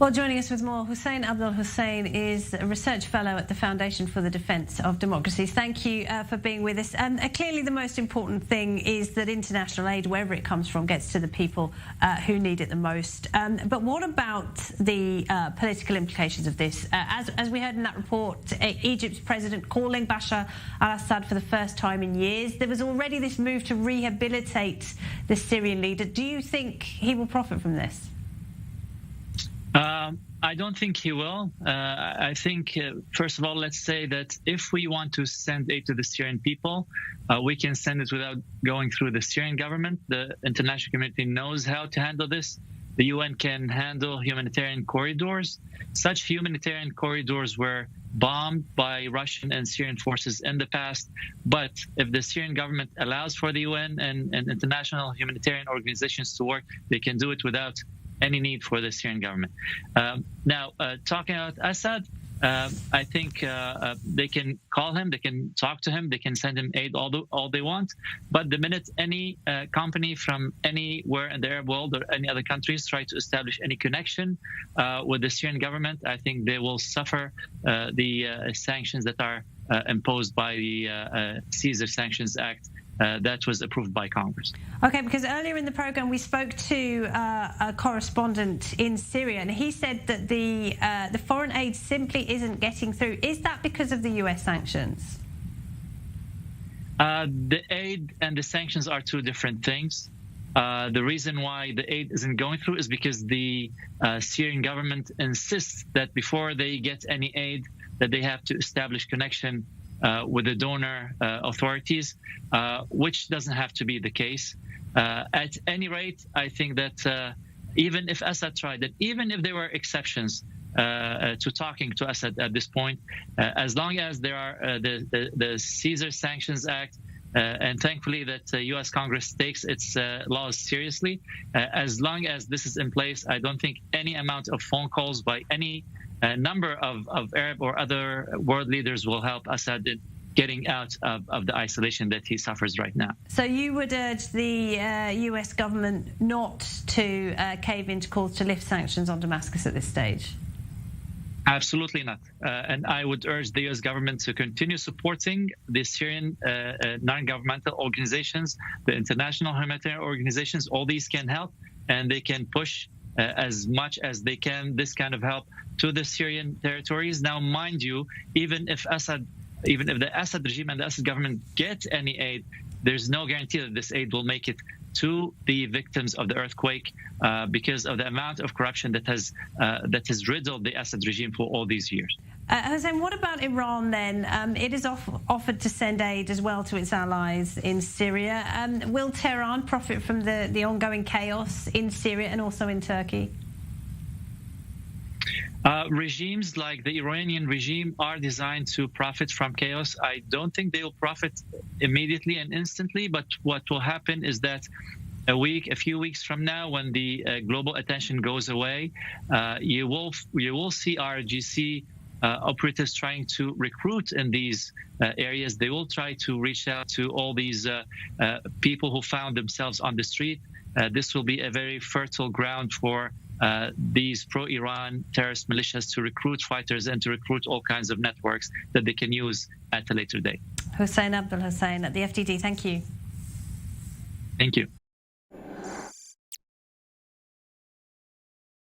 Well, joining us with more, Hussein Abdul Hussein is a research fellow at the Foundation for the Defence of Democracies. Thank you for being with us. Clearly the most important thing is that international aid, wherever it comes from, gets to the people who need it the most. But what about the political implications of this? As we heard in that report, Egypt's president calling Bashar al-Assad for the first time in years. There was already this move to rehabilitate the Syrian leader. Do you think he will profit from this? I don't think he will. I think, first of all, let's say that if we want to send aid to the Syrian people, we can send it without going through the Syrian government. The international community knows how to handle this. The UN can handle humanitarian corridors. Such humanitarian corridors were bombed by Russian and Syrian forces in the past. But if the Syrian government allows for the UN and international humanitarian organizations to work, they can do it without any need for the Syrian government. Now, talking about Assad, I think they can call him, they can talk to him, they can send him aid all they want. But the minute any company from anywhere in the Arab world or any other countries try to establish any connection with the Syrian government, I think they will suffer the sanctions that are imposed by the Caesar Sanctions Act that was approved by Congress. Okay, because earlier in the program we spoke to a correspondent in Syria, and he said that the foreign aid simply isn't getting through. Is that because of the US sanctions? The aid and the sanctions are two different things. The reason why the aid isn't going through is because the Syrian government insists that before they get any aid, that they have to establish connection with the donor authorities, which doesn't have to be the case. At any rate, I think that even if Assad tried it, even if there were exceptions to talking to Assad at this point, as long as there are the Caesar Sanctions Act, and thankfully that the U.S. Congress takes its laws seriously, as long as this is in place, I don't think any amount of phone calls by any number of Arab or other world leaders will help Assad in getting out of the isolation that he suffers right now. So you would urge the US government not to cave into calls to lift sanctions on Damascus at this stage? Absolutely not. And I would urge the U.S. government to continue supporting the Syrian non-governmental organizations, the international humanitarian organizations. All these can help, and they can push as much as they can this kind of help to the Syrian territories. Now, mind you, even if the Assad regime and the Assad government get any aid, there's no guarantee that this aid will make it to the victims of the earthquake because of the amount of corruption that has riddled the Assad regime for all these years. Hussein, what about Iran then? It is offered to send aid as well to its allies in Syria. Will Tehran profit from the ongoing chaos in Syria and also in Turkey? Regimes like the Iranian regime are designed to profit from chaos. I don't think they will profit immediately and instantly, but what will happen is that a few weeks from now, when the global attention goes away, you will see RGC operatives trying to recruit in these areas. They will try to reach out to all these people who found themselves on the street. This will be a very fertile ground for these pro-Iran terrorist militias to recruit fighters and to recruit all kinds of networks that they can use at a later date. Hussein Abdul Hussein at the FDD, thank you. Thank you.